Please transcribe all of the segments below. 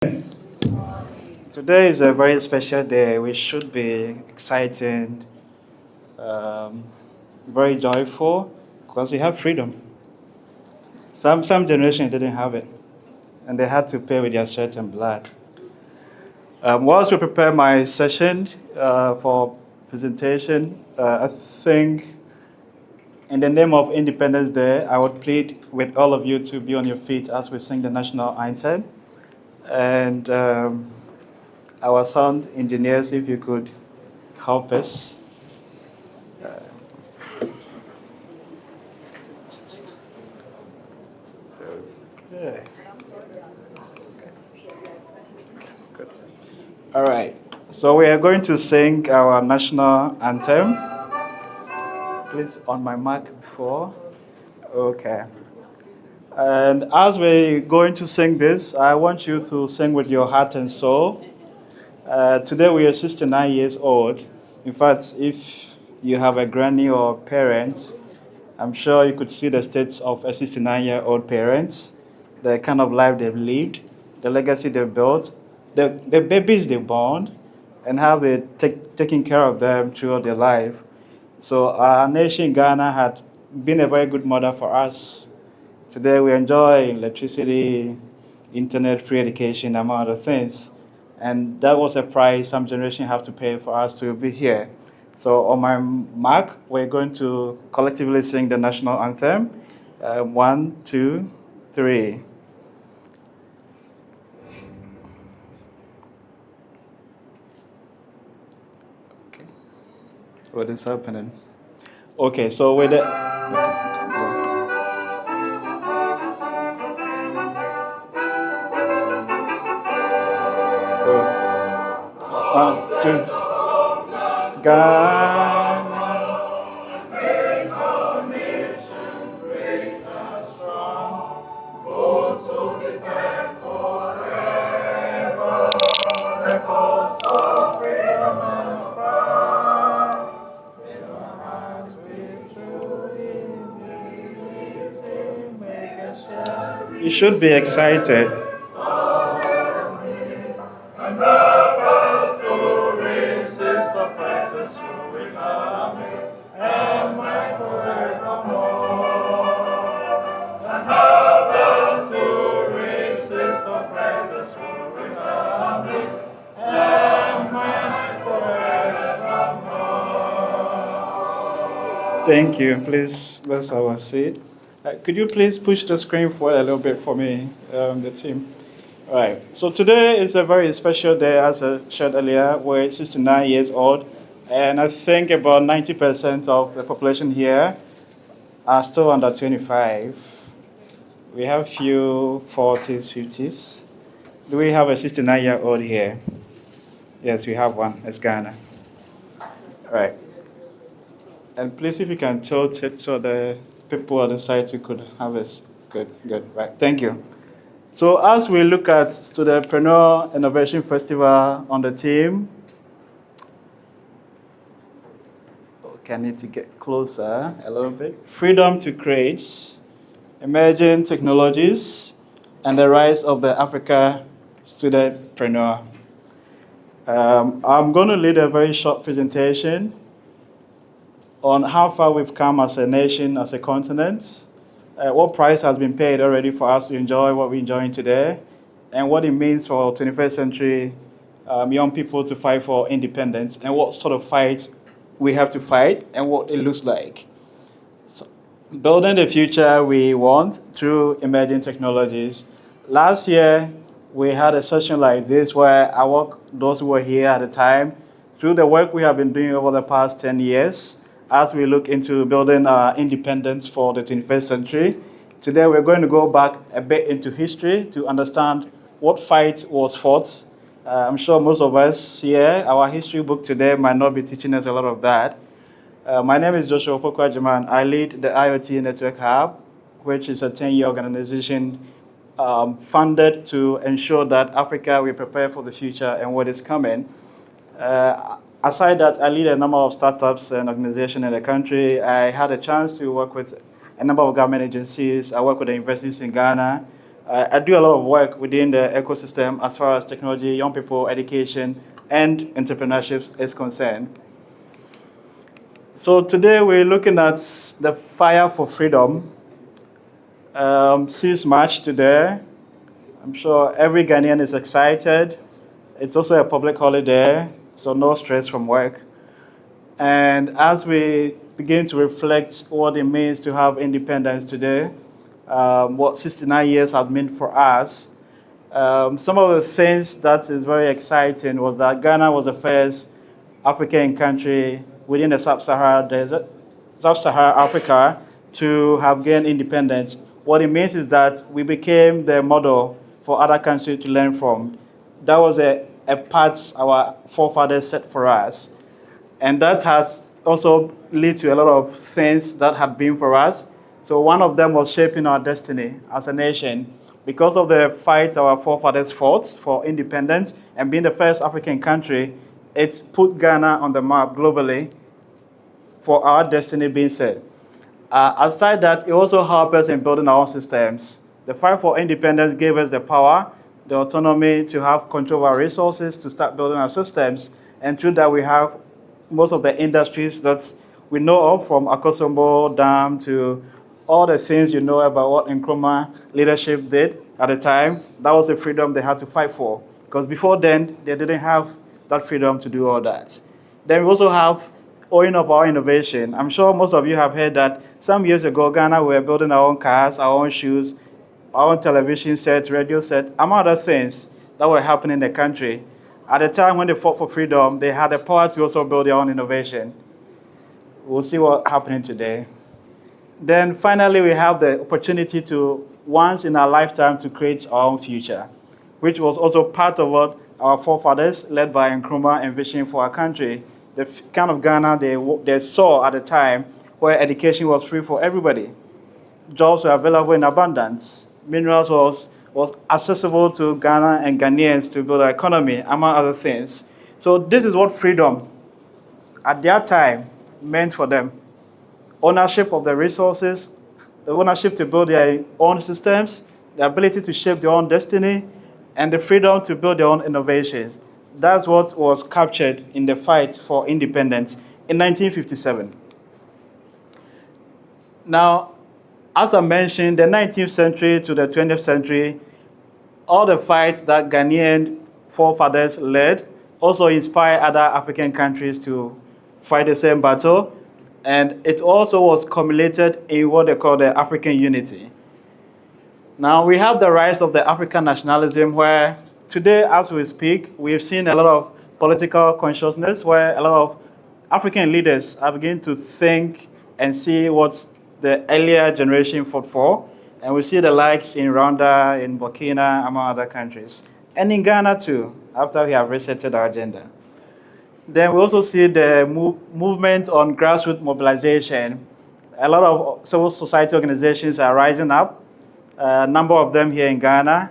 Today is a very special day. We should be excited, um, very joyful, because we have freedom. Some generation didn't have it, and they had to pay with their sweat and blood. Whilst we prepare my session for presentation, I think in the name of Independence Day, I would plead with all of you to be on your feet as we sing the national anthem. And our sound engineers, if you could help us. Okay. Good. All right. So we are going to sing our national anthem. Please on my mic before. Okay. And as we're going to sing this, I want you to sing with your heart and soul. Today we are 69 years old. In fact, if you have a granny or parent, I'm sure you could see the states of a 69-year-old parents, the kind of life they've lived, the legacy they've built, the babies they born, and how they taking care of them throughout their life. So our nation, Ghana, had been a very good mother for us. Today we enjoy electricity, internet, free education, among other things. And that was a price some generation have to pay for us to be here. So on my mark, we're going to collectively sing the national anthem. 1, 2, 3. Okay. What is happening? Okay, so with the... One, two. God. You should be excited. Thank you. Please, let's have a seat. Could you please push the screen forward a little bit for me, the team? All right. So today is a very special day, as I shared earlier. We're 69 years old, and I think about 90% of the population here are still under 25. We have few 40s, 50s. Do we have a 69-year-old here? Yes, we have one. It's Ghana. All right. And please, if you can tilt it so the people on the side could have us. Good, right. Thank you. So as we look at Studentpreneur Innovation Festival on the team, okay, I need to get closer a little bit. Freedom to create, emerging technologies, and the rise of the Africa studentpreneur. I'm going to lead a very short presentation on how far we've come as a nation, as a continent, what price has been paid already for us to enjoy what we're enjoying today, and what it means for 21st century young people to fight for independence, and what sort of fight we have to fight, and what it looks like. So, building the future we want through emerging technologies. Last year, we had a session like this where those who were here at the time, through the work we have been doing over the past 10 years, as we look into building our independence for the 21st century. Today we're going to go back a bit into history to understand what fight was fought. I'm sure most of us here, our history book today might not be teaching us a lot of that. My name is Joshua Opokwajima, and I lead the IoT Network Hub, which is a 10-year organization funded to ensure that Africa will prepare for the future and what is coming. Aside that, I lead a number of startups and organizations in the country. I had a chance to work with a number of government agencies. I work with the universities in Ghana. I do a lot of work within the ecosystem as far as technology, young people, education, and entrepreneurship is concerned. So today we're looking at the fire for freedom. 6th March today. I'm sure every Ghanaian is excited. It's also a public holiday, so no stress from work. And as we begin to reflect what it means to have independence today, what 69 years have meant for us, some of the things that is very exciting was that Ghana was the first African country within the Sub-Saharan desert, Sub-Saharan Africa, to have gained independence. What it means is that we became the model for other countries to learn from. That was a path our forefathers set for us. And that has also led to a lot of things that have been for us. So one of them was shaping our destiny as a nation. Because of the fight our forefathers fought for independence and being the first African country, it's put Ghana on the map globally for our destiny being set. Outside that, it also helped us in building our own systems. The fight for independence gave us the power, the autonomy to have control of our resources, to start building our systems. And through that, we have most of the industries that we know of, from Akosombo Dam to all the things you know about what Nkrumah leadership did at the time. That was the freedom they had to fight for. Because before then, they didn't have that freedom to do all that. Then we also have owing of our innovation. I'm sure most of you have heard that some years ago, Ghana, we were building our own cars, our own shoes, our own television set, radio set, among other things that were happening in the country. At the time when they fought for freedom, they had the power to also build their own innovation. We'll see what's happening today. Then finally, we have the opportunity to, once in our lifetime, to create our own future, which was also part of what our forefathers, led by Nkrumah, envisioned for our country. The kind of Ghana they saw at the time where education was free for everybody. Jobs were available in abundance. Minerals was accessible to Ghana and Ghanaians to build our economy, among other things. So this is what freedom at their time meant for them. Ownership of the resources, the ownership to build their own systems, the ability to shape their own destiny, and the freedom to build their own innovations. That's what was captured in the fight for independence in 1957. Now, as I mentioned, the 19th century to the 20th century, all the fights that Ghanaian forefathers led also inspired other African countries to fight the same battle. And it also was culminated in what they call the African unity. Now, we have the rise of the African nationalism, where today, as we speak, we've seen a lot of political consciousness where a lot of African leaders are beginning to think and see what the earlier generation fought for. And we see the likes in Rwanda, in Burkina, among other countries. And in Ghana too, after we have resetted our agenda. Then we also see the movement on grassroots mobilization. A lot of civil society organizations are rising up. A number of them here in Ghana.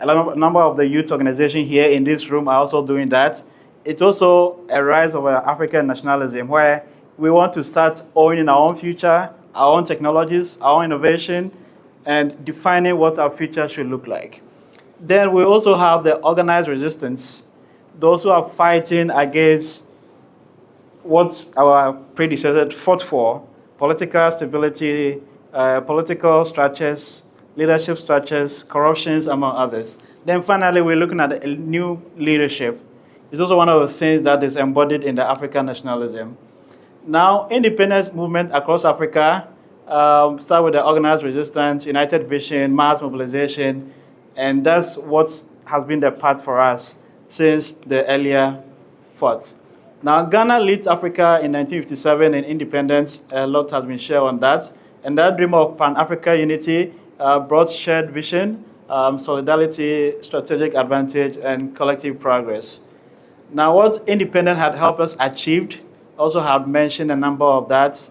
A number of the youth organizations here in this room are also doing that. It's also a rise of African nationalism, where we want to start owning our own future, our own technologies, our own innovation, and defining what our future should look like. Then we also have the organized resistance, those who are fighting against what our predecessors fought for: political stability, political structures, leadership structures, corruptions, among others. Then finally, we're looking at a new leadership. It's also one of the things that is embodied in the African nationalism. Now, independence movement across Africa start with the organized resistance, united vision, mass mobilization, and that's what has been the path for us since the earlier fight. Now, Ghana leads Africa in 1957 in independence. A lot has been shared on that. And that dream of Pan-African unity brought shared vision, solidarity, strategic advantage, and collective progress. Now, what independence had helped us achieve, also have mentioned a number of that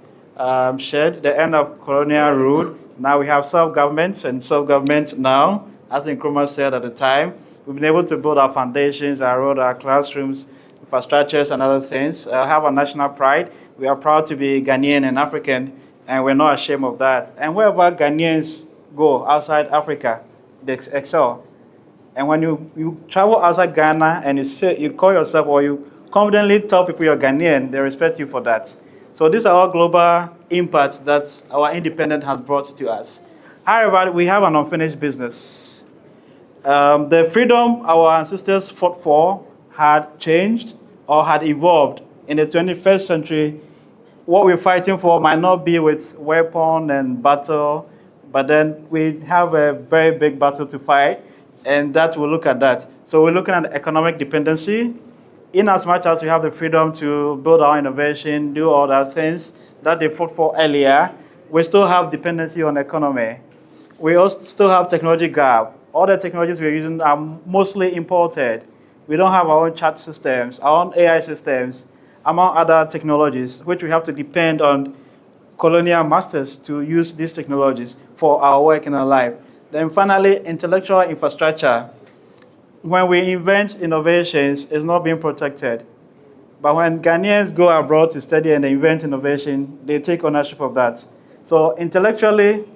shared. The end of colonial rule. Now we have self-governments and self-government now, as Nkrumah said at the time. We've been able to build our foundations, our road, our classrooms, infrastructures, and other things. Have a national pride. We are proud to be Ghanaian and African, and we're not ashamed of that. And wherever Ghanaians go outside Africa, they excel. And when you travel outside Ghana and you call yourself or you confidently tell people you're Ghanaian, they respect you for that. So these are all global impacts that our independence has brought to us. However, we have an unfinished business. The freedom our ancestors fought for had changed or had evolved. In the 21st century, what we're fighting for might not be with weapon and battle, but then we have a very big battle to fight, and that we'll look at that. So we're looking at economic dependency. In as much as we have the freedom to build our innovation, do all the things that they fought for earlier, we still have dependency on economy. We also still have technology gap. All the technologies we're using are mostly imported. We don't have our own chat systems, our own AI systems, among other technologies, which we have to depend on colonial masters to use these technologies for our work in our life. Then finally, intellectual infrastructure. When we invent innovations, it's not being protected. But when Ghanaians go abroad to study and invent innovation, they take ownership of that. So intellectually,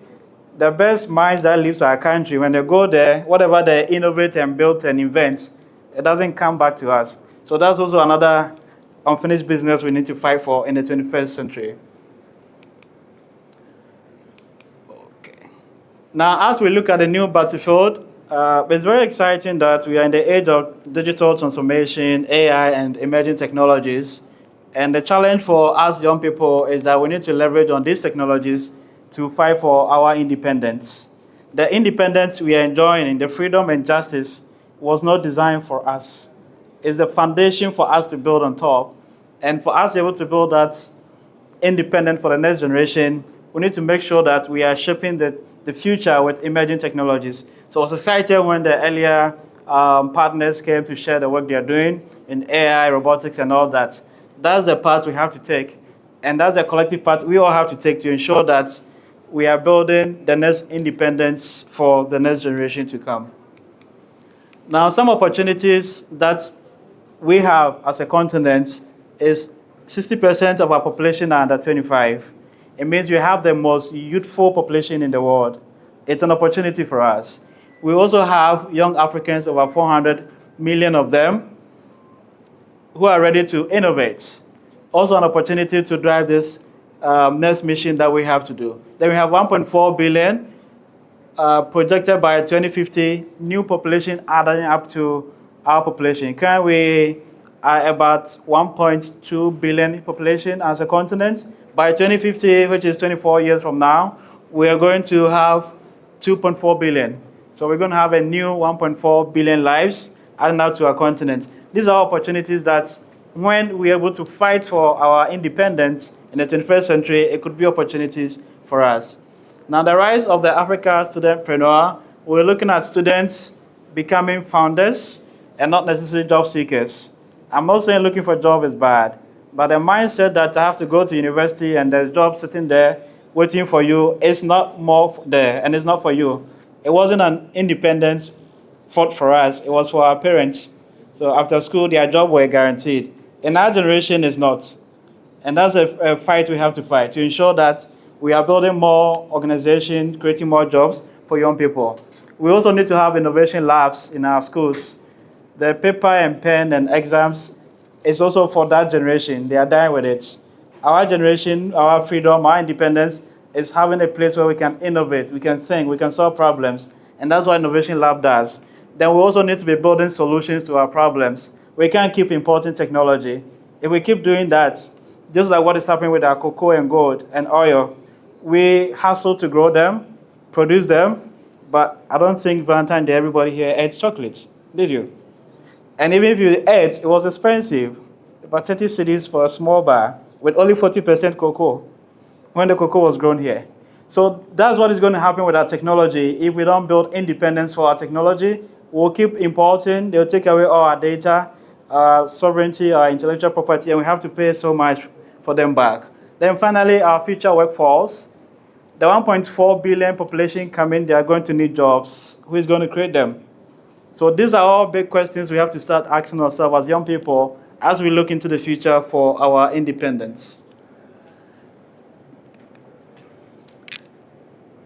the best minds that leaves our country, when they go there, whatever they innovate and build and invent, it doesn't come back to us. So that's also another unfinished business we need to fight for in the 21st century. Okay. Now, as we look at the new battlefield, it's very exciting that we are in the age of digital transformation, AI, and emerging technologies. And the challenge for us young people is that we need to leverage on these technologies to fight for our independence. The independence we are enjoying, the freedom and justice, was not designed for us. It's the foundation for us to build on top. And for us to be able to build that independent for the next generation, we need to make sure that we are shaping the future with emerging technologies. So I was excited when the earlier partners came to share the work they are doing in AI, robotics, and all that. That's the part we have to take. And that's the collective part we all have to take to ensure that we are building the next independence for the next generation to come. Now, some opportunities that we have as a continent is 60% of our population are under 25. It means we have the most youthful population in the world. It's an opportunity for us. We also have young Africans, over 400 million of them, who are ready to innovate. Also an opportunity to drive this next mission that we have to do. Then we have 1.4 billion projected by 2050, new population adding up to our population. Currently, we are about 1.2 billion population as a continent. By 2050, which is 24 years from now, we are going to have 2.4 billion. So we're going to have a new 1.4 billion lives adding up to our continent. These are opportunities that when we're able to fight for our independence in the 21st century, it could be opportunities for us. Now, the rise of the Africa studentpreneur, we're looking at students becoming founders and not necessarily job seekers. I'm not saying looking for a job is bad, but the mindset that I have to go to university and there's a job sitting there waiting for you is not more there, and it's not for you. It wasn't an independence fought for us, it was for our parents. So after school, their job were guaranteed. In our generation, it's not. And that's a fight we have to fight to ensure that we are building more organization, creating more jobs for young people. We also need to have innovation labs in our schools. The paper and pen and exams is also for that generation. They are dying with it. Our generation, our freedom, our independence is having a place where we can innovate, we can think, we can solve problems. And that's what Innovation Lab does. Then we also need to be building solutions to our problems. We can't keep importing technology. If we keep doing that, just like what is happening with our cocoa and gold and oil, we hustle to grow them, produce them, but I don't think Valentine Day everybody here ate chocolates, did you? And even if you ate, it was expensive, about 30 cedis for a small bar with only 40% cocoa when the cocoa was grown here. So that's what is going to happen with our technology. If we don't build independence for our technology, we'll keep importing, they'll take away all our data, our sovereignty, our intellectual property, and we have to pay so much for them back. Then finally, our future workforce. The 1.4 billion population coming, they are going to need jobs. Who is going to create them? So these are all big questions we have to start asking ourselves as young people as we look into the future for our independence.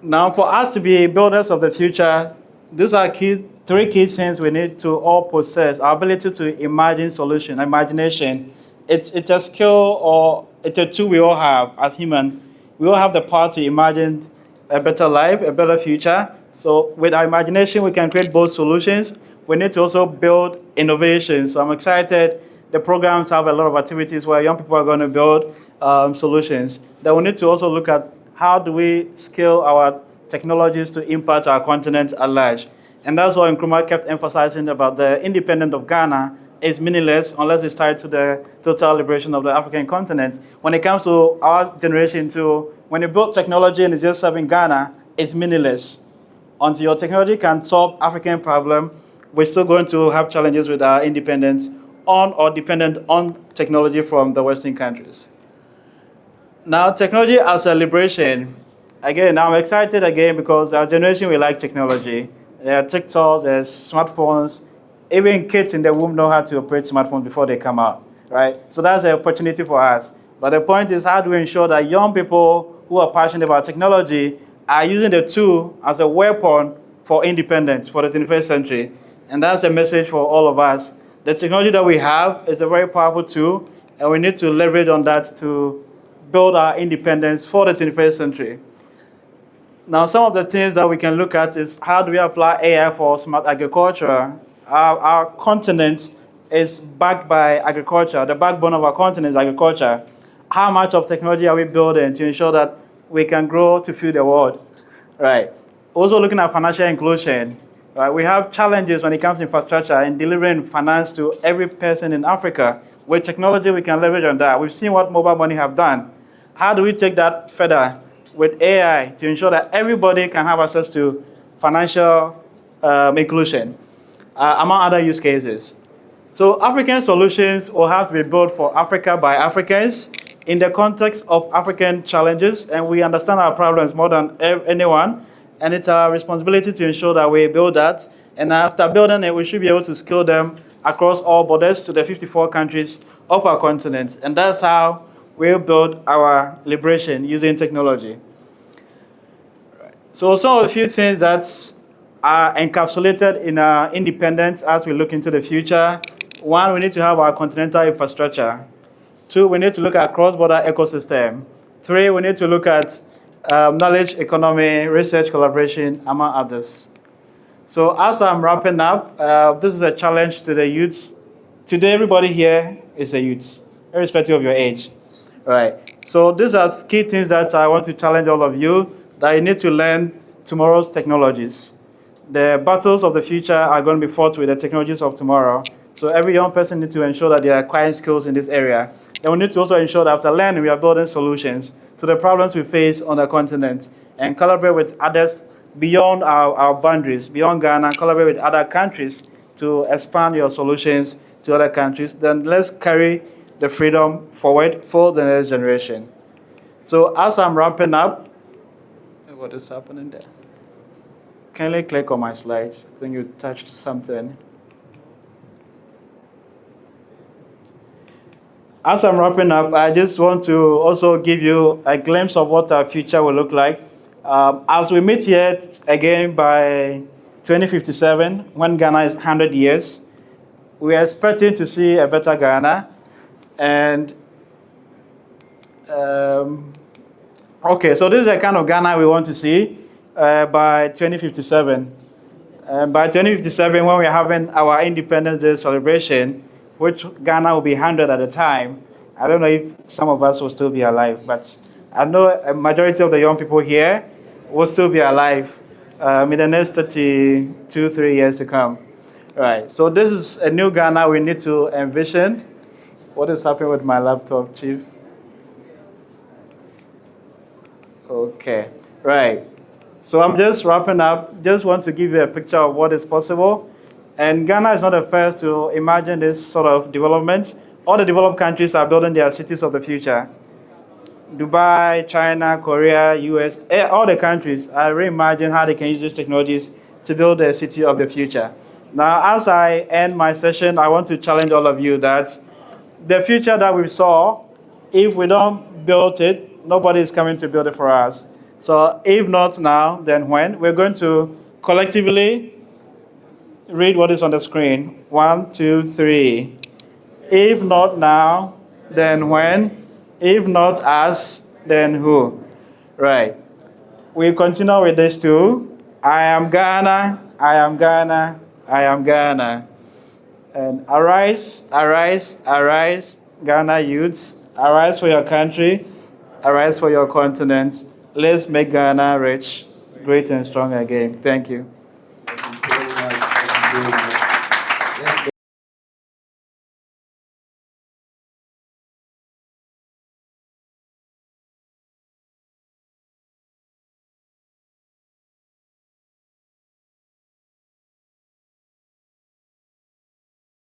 Now, for us to be builders of the future, These are three key things we need to all possess. Our ability to imagine solution, imagination. It's a skill or it's a tool we all have as human. We all have the power to imagine a better life, a better future. So with our imagination, we can create both solutions. We need to also build innovation. So I'm excited. The programs have a lot of activities where young people are going to build solutions. Then we need to also look at how do we scale our technologies to impact our continent at large. And that's why Nkrumah kept emphasizing about the independence of Ghana is meaningless unless it's tied to the total liberation of the African continent. When it comes to our generation too, when you build technology and it's just serving Ghana, it's meaningless. Until your technology can solve African problem, we're still going to have challenges with our independence on or dependent on technology from the Western countries. Now, technology as a liberation. Again, I'm excited again because our generation, we like technology. There are TikToks, there's smartphones. Even kids in the womb know how to operate smartphones before they come out, right? So that's an opportunity for us. But the point is, how do we ensure that young people who are passionate about technology are using the tool as a weapon for independence for the 21st century? And that's a message for all of us. The technology that we have is a very powerful tool, and we need to leverage on that to build our independence for the 21st century. Now, some of the things that we can look at is how do we apply AI for smart agriculture? Our continent is backed by agriculture. The backbone of our continent is agriculture. How much of technology are we building to ensure that we can grow to feed the world? Right. Also looking at financial inclusion. Right. We have challenges when it comes to infrastructure and delivering finance to every person in Africa. With technology, we can leverage on that. We've seen what mobile money have done. How do we take that further with AI to ensure that everybody can have access to financial inclusion, among other use cases? So African solutions will have to be built for Africa by Africans in the context of African challenges, and we understand our problems more than anyone, and it's our responsibility to ensure that we build that, and after building it, we should be able to scale them across all borders to the 54 countries of our continent, and that's how we'll build our liberation using technology. So some of a few things that are encapsulated in our independence as we look into the future. One, we need to have our continental infrastructure. Two, we need to look at cross-border ecosystem. Three, we need to look at knowledge economy, research collaboration, among others. So as I'm wrapping up, this is a challenge to the youths. Today, everybody here is a youth, irrespective of your age. Right. So these are key things that I want to challenge all of you, that you need to learn tomorrow's technologies. The battles of the future are going to be fought with the technologies of tomorrow. So every young person needs to ensure that they are acquiring skills in this area. And we need to also ensure that after learning, we are building solutions to the problems we face on the continent and collaborate with others beyond our boundaries, beyond Ghana, collaborate with other countries to expand your solutions to other countries. Then let's carry the freedom forward for the next generation. So as I'm wrapping up, what is happening there? Can you click on my slides? I think you touched something. As I'm wrapping up, I just want to also give you a glimpse of what our future will look like. As we meet here again by 2057, when Ghana is 100 years, we are expecting to see a better Ghana. And okay, so this is the kind of Ghana we want to see by 2057. By 2057, when we're having our Independence Day celebration, which Ghana will be 100 at the time, I don't know if some of us will still be alive, but I know a majority of the young people here will still be alive in the next 32, 3 years to come. Right, so this is a new Ghana we need to envision. What is happening with my laptop, Chief? Okay, right. So I'm just wrapping up. Just want to give you a picture of what is possible. And Ghana is not the first to imagine this sort of development. All the developed countries are building their cities of the future. Dubai, China, Korea, US, all the countries are reimagining how they can use these technologies to build their city of the future. Now, as I end my session, I want to challenge all of you that the future that we saw, if we don't build it, nobody is coming to build it for us. So if not now, then when? We're going to collectively Read what is on the screen. 1, 2, 3. If not now, then when? If not us, then who? Right. We continue with this too. I am Ghana, I am Ghana, I am Ghana. And arise, arise, arise, Ghana youths. Arise for your country, arise for your continent. Let's make Ghana rich, great and strong again. Thank you.